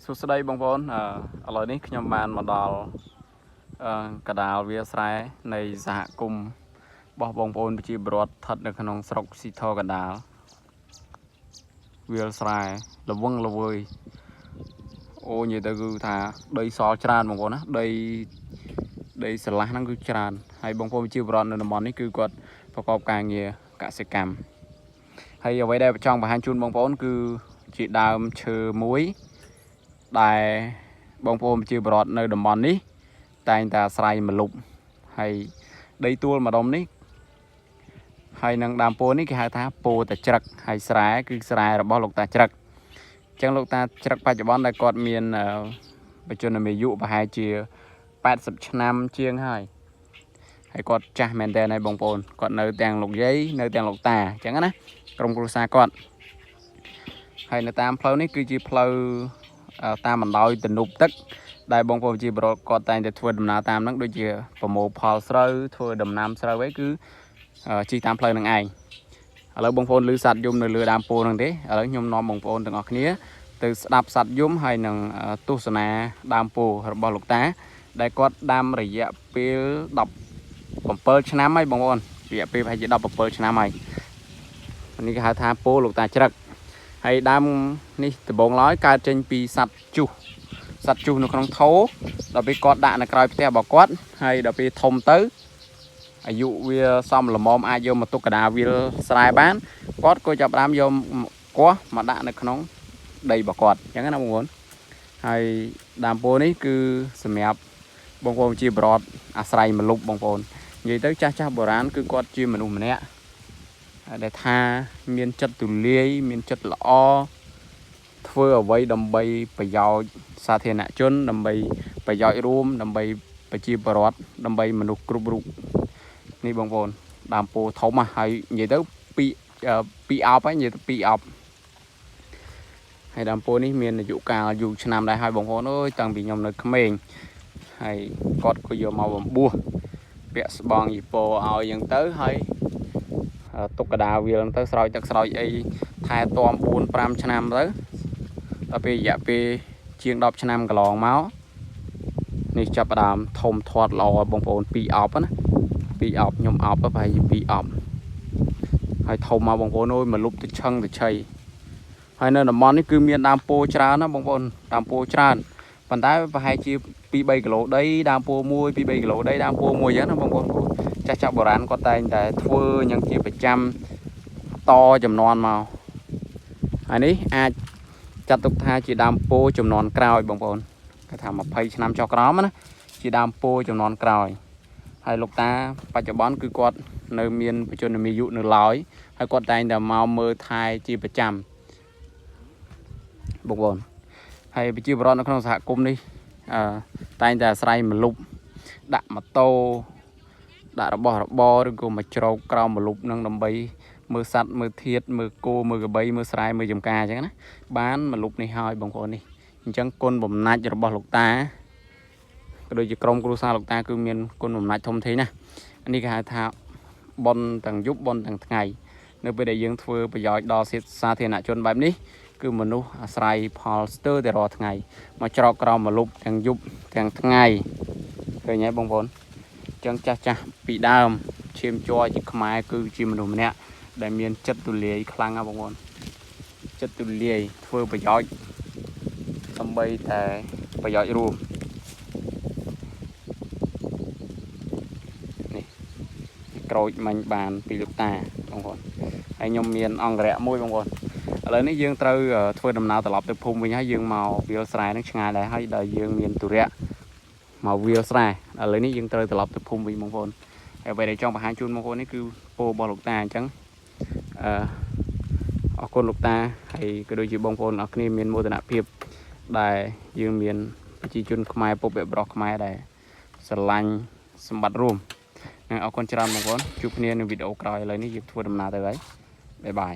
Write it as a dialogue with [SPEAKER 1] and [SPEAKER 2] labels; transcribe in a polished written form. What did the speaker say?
[SPEAKER 1] សួស្តីបងប្អូនឥឡូវនេះខ្ញុំបានមកដល់កដាលវាលស្រែនៃសហគមន៍របស់បងប្អូនប្រជាពលរដ្ឋស្ថិតនៅក្នុងស្រុកស៊ីធរកដាលវាលស្រែល្វឹងល្វើយអូនិយាយទៅគឺថាដីសល់ច្រើនបងប្អូនណាដីស្រឡះហ្នឹងគឺច្រើនហើយបងប្អូនប្រជាពលរដ្ឋនៅតំបន់នេះគឺគាត់ប្រកបការងារកសិកម្មហើយអ្វីដែលចង់បង្ហាញជូនបងប្អូនគឺជាដើមឈើមួយដែលបងប្អូនប្រជាពលរដ្ឋនៅតំបន់នេះតែងតែអាស្រ័យម្លប់ហើយដីទួលម្ដុំនេះហើយនឹងដើមពោធិ៍នេះគេហៅថាពោធិ៍តាច្រឹកហើយស្រែគឺស្រែរបស់លោកតាច្រឹកអញ្ចឹងលោកតាច្រឹកបច្ចុប្បន្នដែលគាត់មានបច្ចុប្បន្នអាយុប្រហែលជា80ឆ្នាំជាងហើយគាត់ចាស់មែនតើហើយបងប្អូនគាត់នៅទាំងលោកយាយនៅទាំងលោកតាអញ្ចឹងណាក្រុមគ្រួសារគាត់ហើយនៅតាមផ្លូវនេះគឺជាផ្លូវតាមបណ្ដោយទំនប់ទឹកដែលបងប្អូនប្រជាពលរដ្ឋគាត់តែងតែធ្វើដំណើរតាមហ្នឹងដូចជាប្រមូលផលស្រូវធ្វើដំណាំស្រូវអីគឺជិះតាមផ្លូវហ្នឹងឯងឥឡូវបងប្អូនឮសัตว์យំនៅលើដើមពោធិ៍ហ្នឹងទេឥឡូវខ្ញុំនាំបងប្អូនទាំងអស់គ្នាទៅស្ដាប់សัตว์យំហើយនឹងទស្សនាដើមពោធិ៍របស់លោកតាដែលគាត់ដាំរយៈពេល17ឆ្នាំហើយបងប្អូនរយៈពេលប្រហែលជា17ឆ្នាំហើយនេះគេហៅថាពោធិ៍លោកតាច្រឹកហើយដើមនេះដំបងឡើយកើតចេញពីសัตว์ជុះនៅក្នុងថោដល់ពេលគាត់ដាក់នៅក្រោយផ្ទះរបស់គាត់ហើយដល់ពេលធំទៅអាយុវាសមល្មមអាចយកមកទុកកដាវាលស្រែបានគាត់ក៏ចាប់ផ្ដើមយកគាស់មកដាក់នៅក្នុងដីរបស់គាត់អញ្ចឹងណាបងប្អូនហើយដើមពោធិ៍នេះគឺសម្រាប់បងប្អូនជាប្រវត្តិអាស្រ័យម្លប់បងប្អូននិយាយទៅចាស់បុរាណគឺគាត់ជាមនុស្សម្នាក់ដែលថាមានចិត្តទូលាយមានចិត្តល្អធ្វើអ្វីដើម្បីប្រយោជន៍សាធារណជនដើម្បីប្រយោជន៍រួមដើម្បីប្រជាពលរដ្ឋដើម្បីមនុស្សគ្រប់រូបនេះបងប្អូនដើមពោធិ៍ធំហើយនិយាយទៅពីអប់ហើយនិយាយទៅពីអប់ហើយដើមពោធិ៍នេះមានអាយុកាលយូរឆ្នាំដែរហើយបងប្អូនអើយតាំងពីខ្ញុំនៅក្មេងហើយគាត់ក៏យកមកបំពោះពាក់ស្បង់យីពោឲ្យអញ្ចឹងទៅហើយទុកកដាវាលហ្នឹងទៅស្រោចទឹកស្រោចអីថែទាំ4-5ឆ្នាំទៅដល់ពេលរយៈពេលជាង10ឆ្នាំកន្លងមកនេះចាប់ផ្ដើមធំធាត់ល្អបងប្អូនពីអប់ណាពីអប់ខ្ញុំអប់ប្រហែលជាពីអប់ហើយធំមកបងប្អូនអើយមកលុបទៅឆឹងទៅឆៃហើយនៅតំបន់នេះគឺមានដើមពោធិ៍ច្រើនណាបងប្អូនដើមពោធិ៍ច្រើនប៉ុន្តែប្រហែលជា2-3 គីឡូដីដើមពោធិ៍1 2-3 គីឡូដីដើមពោធិ៍1អញ្ចឹងណាបងប្អូនចាស់បុរាណគាត់តែងតែធ្វើអញ្ចឹងជាប្រចាំតចំនួនមកហើយនេះអាចចាត់ទុកថាជាដើមពោធិ៍ចំនួនក្រោយបងប្អូនគេថា20ឆ្នាំចុះក្រោមណាជាដើមពោធិ៍ចំនួនក្រោយហើយលោកតាបច្ចុប្បន្នគឺគាត់នៅមានបច្ចុប្បន្នអាយុនៅឡើយហើយគាត់តែងតែមកមើលថែជាប្រចាំបងប្អូនហើយប្រជាពលរដ្ឋនៅក្នុងសហគមន៍នេះតែងតែអាស្រ័យម្លប់ដាក់ម៉ូតូដាក់របស់របរឬក៏មកជ្រោកក្រោមម្លប់នឹងដើម្បីមើលសัตว์មើលធាតុមើលគោមើលក្របីមើលស្រែមើលចំការអញ្ចឹងណាបានម្លប់នេះហើយបងប្អូននេះអញ្ចឹងគុណបំណាច់របស់លោកតាក៏ដូចជាក្រុមគ្រួសារលោកតាគឺមានគុណបំណាច់ធំធេងណានេះគេហៅថាប៉ុនទាំងយប់ប៉ុនទាំងថ្ងៃនៅពេលដែលយើងធ្វើប្រយោជន៍ដល់សាធារណជនបែបនេះគឺមនុស្សអាស្រ័យផលស្ទើរតែរាល់ថ្ងៃមកច្រកក្រោមម្លប់ទាំងយប់ទាំងថ្ងៃឃើញហើយបងប្អូនអញ្ចឹងចាស់ពីដើមឈាមជ័រជាខ្មែរគឺជាមនុស្សម្នាក់ដែលមានចិត្តទូលាយខ្លាំងណាបងប្អូនចិត្តទូលាយធ្វើប្រយោជន៍ដើម្បីតែប្រយោជន៍រួមនេះក្រូចមាញ់បានពីលោកតាបងប្អូនហើយខ្ញុំមានអង្គរៈមួយបងប្អូនឥឡូវនេះយើងត្រូវធ្វើដំណើរត្រឡប់ទៅភូមិវិញហើយយើងមកវាលស្រែនឹងឆ្ងាយដែរហើយដល់យើងមានទុរៈមកវាលស្រែឥឡូវនេះយើងត្រូវត្រឡប់ទៅភូមិវិញបងប្អូនហើយអ្វីដែលចង់បង្ហាញជូនបងប្អូននេះគឺពោរបស់លោកតាអញ្ចឹងអរគុណលោកតាហើយក៏ដូចជាបងប្អូនអរគ្នាមានមោទនភាពដែលយើងមានប្រជាជនខ្មែរពុកបរិសខ្មែរដែលស្រឡាញ់សម្បត្តិរួមអរគុណច្រើនបងប្អូនជួបគ្នានៅវីដេអូក្រោយឥឡូវនេះយើងធ្វើដំណើរទៅហើយបាយបាយ